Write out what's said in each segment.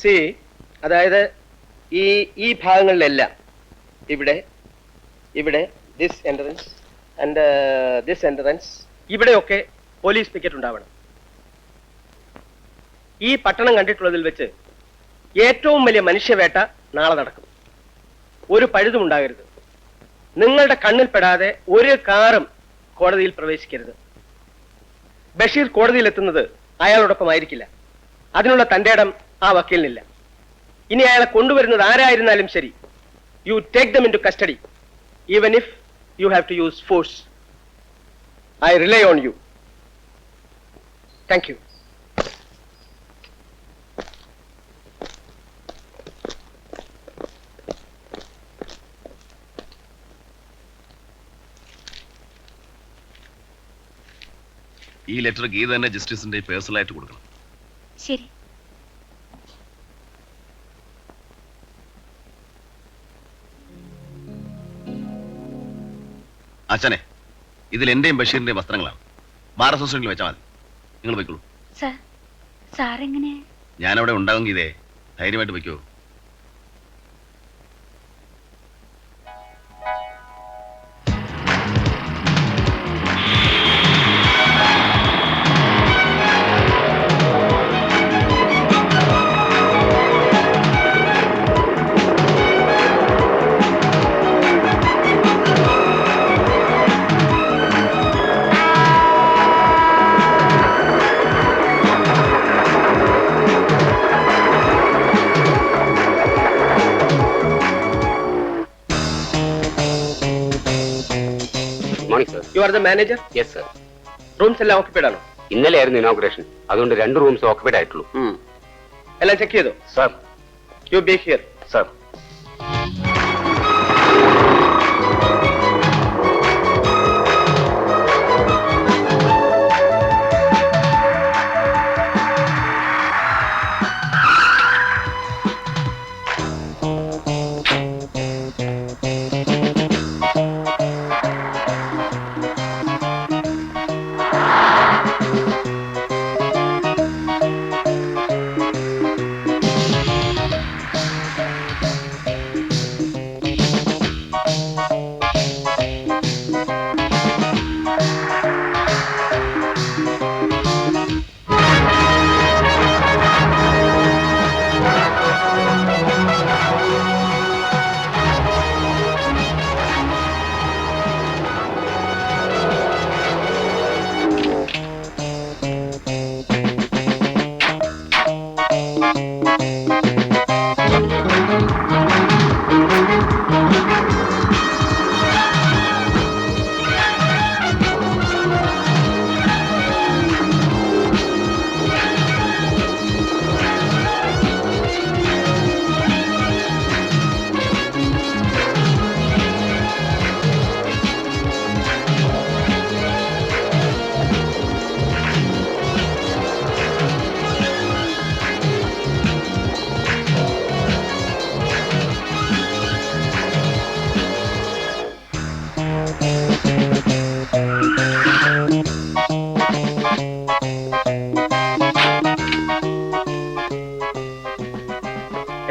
C, അതായത് ഈ ഈ ഭാഗങ്ങളിലെല്ലാം ഇവിടെ ഇവിടെ this entrance and this entrance ഇവിടെയൊക്കെ പോലീസ് പിക്കറ്റ് ഉണ്ടാവണം. ഈ പട്ടണം കണ്ടിട്ടുള്ളതിൽ വെച്ച് ഏറ്റവും വലിയ മനുഷ്യവേട്ട നാളെ നടക്കും. ഒരു പഴുതും ഉണ്ടാകരുത്. നിങ്ങളുടെ കണ്ണിൽപ്പെടാതെ ഒരു കാറും കോടതിയിൽ പ്രവേശിക്കരുത്. ബഷീർ കോടതിയിൽ എത്തുന്നത് അയാളോടൊപ്പം ആയിരിക്കില്ല. അതിനുള്ള തന്റെ ഇടം ആ വക്കീലിനില്ല. ഇനി അയാളെ കൊണ്ടുവരുന്നത് ആരായിരുന്നാലും ശരി, you take them into custody even if you have to use force. I rely on you. Thank you. ഈ ലെറ്റർ ഗീത തന്നെ ജസ്റ്റിസിന്റെ പേഴ്സണലായിട്ട് കൊടുക്കണം. ശരി. അച്ഛനെ, ഇതിൽ എന്റെയും ബഷീറിന്റെയും വസ്ത്രങ്ങളാണ്. ബാർ അസോസിയേഷനിൽ വെച്ചാൽ മതി. നിങ്ങൾ വെക്കുള്ളൂ. സാറെങ്ങനെ? ഞാനവിടെ ഉണ്ടാകും ഗീതേ, ധൈര്യമായിട്ട് വെക്കൂ. You are the manager? Yes, sir. Rooms എല്ലാം ഓക്യുപ്പൈഡ് ആണോ? ഇന്നലെയായിരുന്നു ഇനോഗ്രേഷൻ, അതുകൊണ്ട് 2 റൂംസ് ഓക്യുപ്പൈഡ് ആയിട്ടുള്ളൂ. എല്ലാം ചെക്ക് ചെയ്തോ? Sir. You be here. Sir.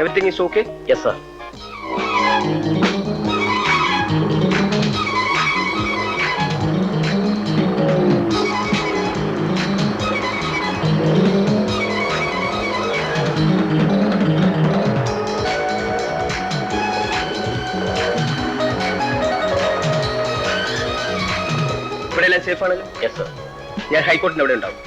Everything is okay? Yes, sir. ഇവിടെ എല്ലാം സേഫ് ആണല്ലോ? Yes, sir. ഞാൻ ഹൈക്കോടതിന് അവിടെ ഉണ്ടാവും.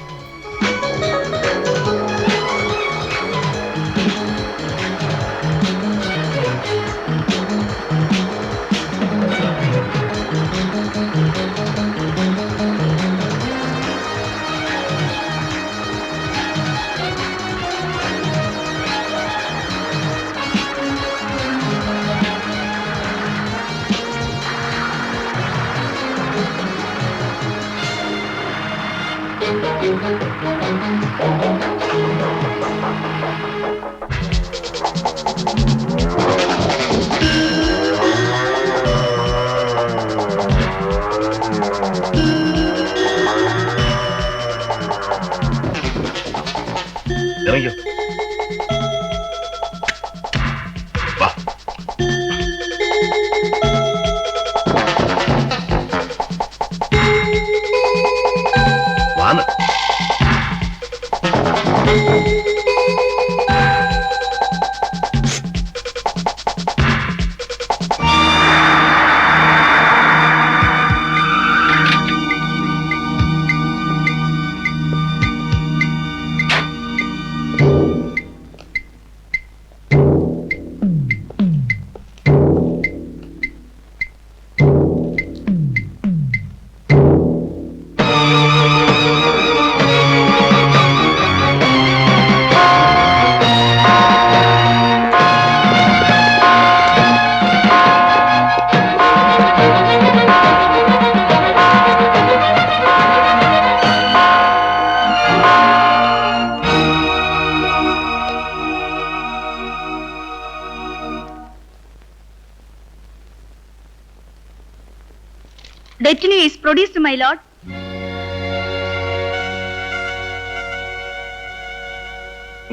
Destiny is produced, my lord.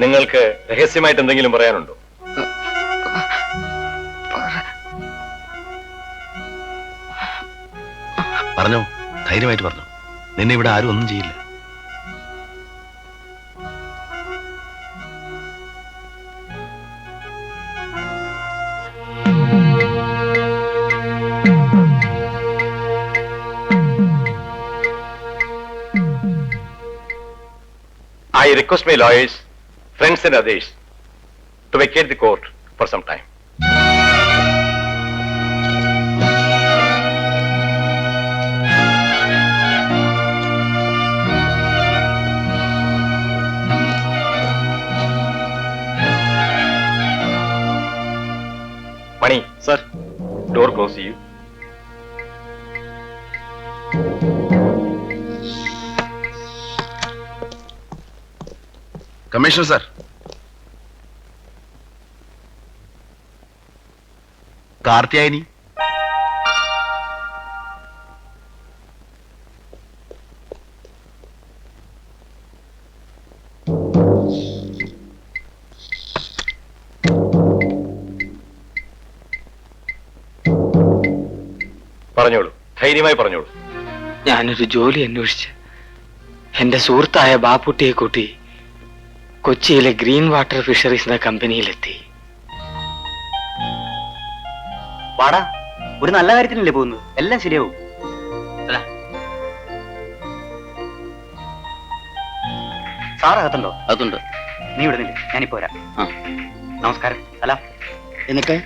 നിങ്ങൾക്ക് രഹസ്യമായിട്ട് എന്തെങ്കിലും പറയാനുണ്ടോ? പറഞ്ഞോ, ധൈര്യമായിട്ട് പറഞ്ഞോ. നിന്നെ ഇവിടെ ആരും ഒന്നും ചെയ്യില്ല. I request my lawyers, friends and others to vacate the court for some time. Mani, sir, door close to you. Commissioner sir, Karthiyayani. പറഞ്ഞോളൂ, ധൈര്യമായി പറഞ്ഞോളൂ. ഞാനൊരു ജോലി അന്വേഷിച്ച് എന്റെ സുഹൃത്തായ ബാപ്പുട്ടിയെ കൂട്ടി കൊച്ചിയിലെ ഗ്രീൻ വാട്ടർ ഫിഷറീസ് എന്ന കമ്പനിയിലെത്തി. വാടാ, ഒരു നല്ല കാര്യത്തിനല്ലേ പോകുന്നത്, എല്ലാം ശരിയാവും. സാർ അകത്തുണ്ടോ? അതുണ്ട്. നീ ഇവിടെ നില്ലേ, ഞാനിപ്പോ വരാം. നമസ്കാരം. അല്ല എന്നിട്ട്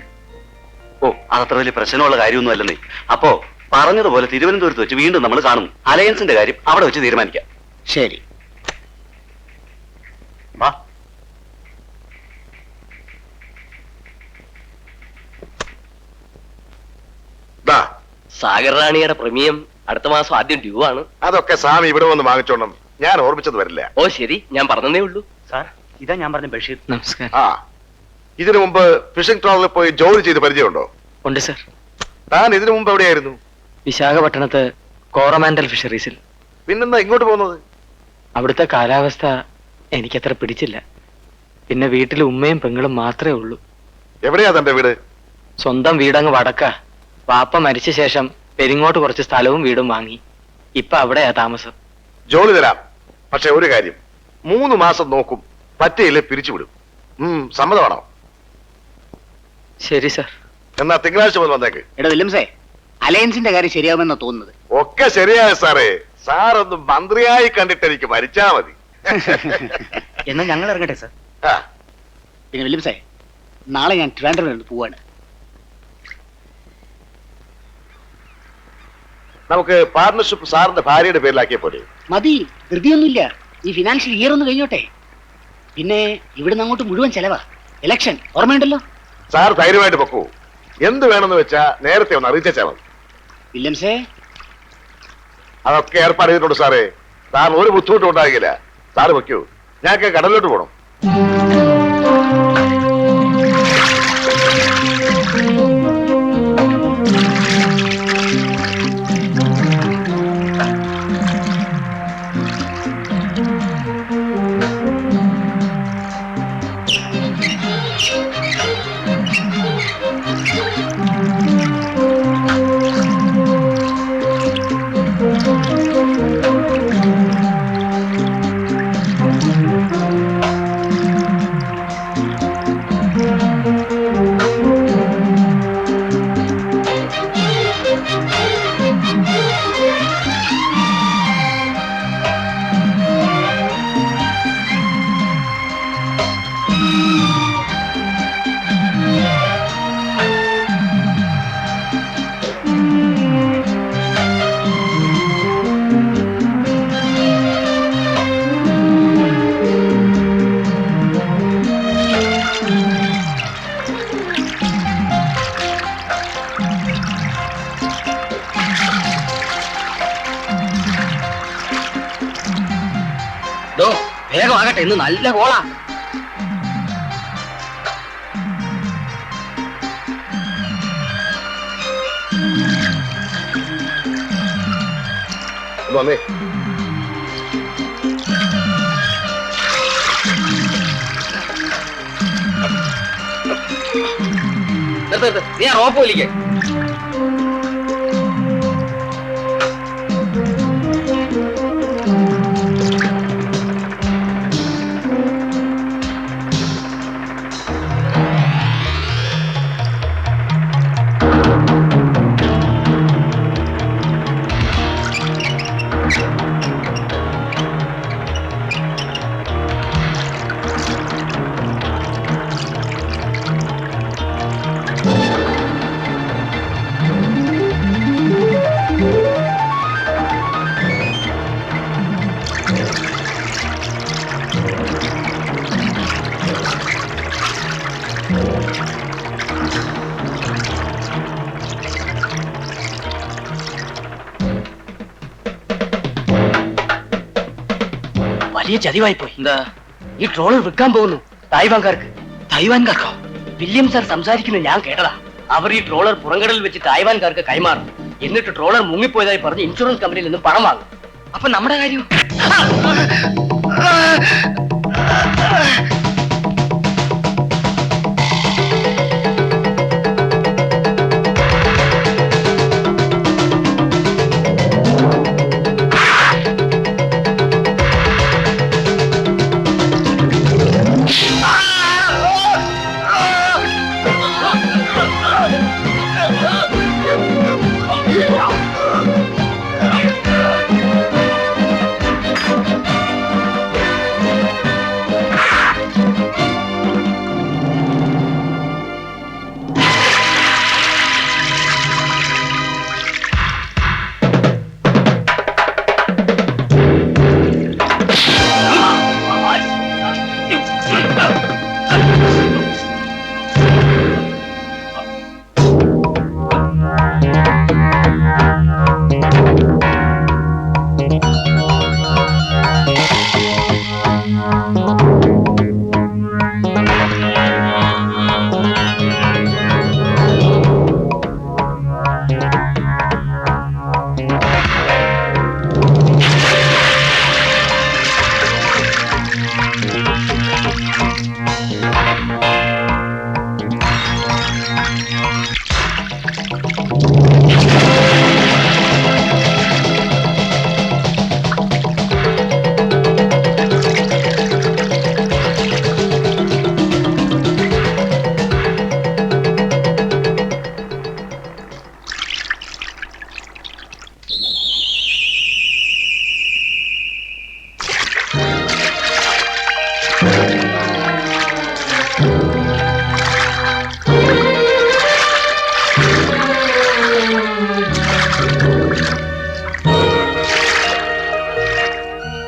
അതത്ര വലിയ പ്രശ്നമുള്ള കാര്യമൊന്നും അല്ലെന്നേ. അപ്പോ പറഞ്ഞതുപോലെ തിരുവനന്തപുരത്ത് വെച്ച് വീണ്ടും നമ്മൾ കാണും. അലയൻസിന്റെ കാര്യം അവിടെ വെച്ച് തീരുമാനിക്കാം. ശരി. വാ. സാഗർ റാണിയുടെ പ്രമേയം അടുത്ത മാസം ആദ്യം ഡ്യൂ ആണ്. അതൊക്കെ സ്വാമി ഇവിടെ വന്ന് വാങ്ങിച്ചോണം. ഞാൻ ഓർമ്മിച്ചത് വരില്ല. ഓ ശരി, ഞാൻ പറഞ്ഞതേ ഉള്ളൂ. സാർ, ഇതാ ഞാൻ പറഞ്ഞ ബഷീർ. നമസ്കാരം. ആ, ഇതിനു മുമ്പ് ഫിഷിംഗ് ട്രോളിൽ പോയി ജോലി ചെയ്ത് പരിചയമുണ്ടോ? ഉണ്ട് സർ. താൻ ഇതിനു മുമ്പ് എവിടെയായിരുന്നു? വിശാഖപട്ടണത്ത് കോറമാൻഡൽ ഫിഷറീസിൽ. പിന്നെന്താ ഇങ്ങോട്ട് പോകുന്നത്? അവിടുത്തെ കാലാവസ്ഥ എനിക്കത്ര പിടിച്ചില്ല. പിന്നെ വീട്ടിൽ ഉമ്മയും പെങ്ങളും മാത്രമേ ഉള്ളൂ. എവിടെയാ തന്റെ വീട്? സ്വന്തം വീടങ്ങ് വടക്ക. വാപ്പ മരിച്ച ശേഷം പെരിങ്ങോട്ട് കുറച്ച് സ്ഥലവും വീടും വാങ്ങി. ഇപ്പൊ അവിടെയാ താമസം. ജോലി തരാം, പക്ഷെ ഒരു കാര്യം, 3 മാസം നോക്കും. പറ്റിയില്ലേ പിരിച്ചുവിടും. സമ്മതമാണോ? ശരി സർ. എന്നാ തിങ്കളാഴ്ച മുതൽ വന്നേക്ക്. എടാ വില്യംസേ, അലയൻസിന്റെ കാര്യം ശരിയാവുമെന്നാ തോന്നുന്നത്. ഒക്കെ ശരിയായ സാറേ. സാറൊന്ന് മന്ത്രിയായി കണ്ടിട്ട് എനിക്ക് മരിച്ചാ മതി. എന്നാ ഞങ്ങൾ ഇറങ്ങട്ടെ സാർ. ആ, പിന്നെ വില്യംസേ, നാളെ ഞാൻ ട്രിവാൻഡ്രം പോവാണ്. നമുക്ക് പാർട്ണർഷിപ്പ് സാറിന്റെ ഭാര്യയുടെ പേരിലാക്കിയ പോലെ. മതി, ധൃതിയൊന്നുമില്ല. ഈ ഫിനാൻഷ്യൽ ഇയർ ഒന്ന് കഴിഞ്ഞോട്ടെ. പിന്നെ ഇവിടുന്ന് അങ്ങോട്ട് മുഴുവൻ ചെലവാ. ഇലക്ഷൻ ഓർമ്മയുണ്ടല്ലോ. സാർ ധൈര്യമായിട്ട് പൊക്കൂ. എന്ത് വേണമെന്ന് വെച്ചാ നേരത്തെ ഒന്ന് അറിയിച്ചാ മതി. വില്യംസേ, അതൊക്കെ ഏർപ്പാട് ചെയ്തിട്ടുണ്ട് സാറേ. സാറിന് ഒരു ബുദ്ധിമുട്ടും ഉണ്ടാകില്ല. സാറ് വെക്കൂ, ഞങ്ങൾക്ക് കടലിലോട്ട് പോകണം. വേഗമാകട്ടെ, ഇന്ന് നല്ല കോളാ. വന്നേ. നീ ആ റോപ്പ് വലിക്കേ. വലിയ ചതിവായി പോയി. എന്താ? ഈ ട്രോളർ വിൽക്കാൻ പോകുന്നു തായ്വാൻകാർക്ക്. തായ്വാൻകാർക്കോ? വില്യം സാർ സംസാരിക്കുന്നത് ഞാൻ കേട്ടതാ. അവർ ഈ ട്രോളർ പുറംകടലിൽ വെച്ച് തായ്വാൻകാർക്ക് കൈമാറും. എന്നിട്ട് ട്രോളർ മുങ്ങിപ്പോയതായി പറഞ്ഞ് ഇൻഷുറൻസ് കമ്പനിയിൽ നിന്ന് പണം വാങ്ങും. അപ്പൊ നമ്മുടെ കാര്യം?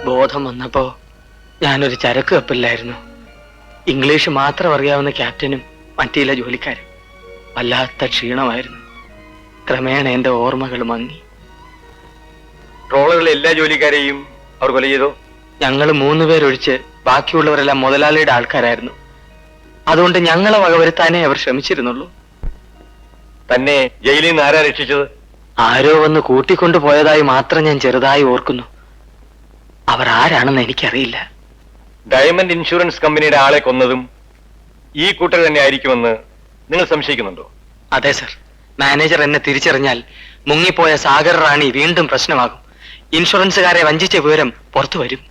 ബോധം വന്നപ്പോ ഞാനൊരു ചരക്ക് കപ്പലിലായിരുന്നു. ഇംഗ്ലീഷ് മാത്രം അറിയാവുന്ന ക്യാപ്റ്റനും മറ്റേ ജോലിക്കാരും. വല്ലാത്ത ക്ഷീണമായിരുന്നു. ക്രമേണ എന്റെ ഓർമ്മകൾ മങ്ങി. ട്രോളറിലെ എല്ലാ ജോലിക്കാരെയും അവർ കൊല ചെയ്തോ? ഞങ്ങൾ 3 പേരൊഴിച്ച് ബാക്കിയുള്ളവരെല്ലാം മുതലാളിയുടെ ആൾക്കാരായിരുന്നു. അതുകൊണ്ട് ഞങ്ങളെ വകവരുത്താനേ അവർ ശ്രമിച്ചിരുന്നുള്ളൂ. തന്നെ ജയിലിൽ നിന്ന് ആരാ രക്ഷിച്ചത്? ആരോ വന്ന് കൂട്ടിക്കൊണ്ടു പോയതായി മാത്രം ഞാൻ ചെറുതായി ഓർക്കുന്നു. അവർ ആരാണെന്ന് എനിക്കറിയില്ല. ഡയമണ്ട് ഇൻഷുറൻസ് കമ്പനിയുടെ ആളെ കൊന്നതും ഈ കൂട്ടർ തന്നെ ആയിരിക്കുമെന്ന് നിങ്ങൾ സംശയിക്കുന്നുണ്ടോ? അതെ സർ. മാനേജർ എന്നെ തിരിച്ചറിഞ്ഞാൽ മുങ്ങിപ്പോയ സാഗർ റാണി വീണ്ടും പ്രശ്നമാകും. ഇൻഷുറൻസുകാരെ വഞ്ചിച്ച വിവരം പുറത്തു വരും.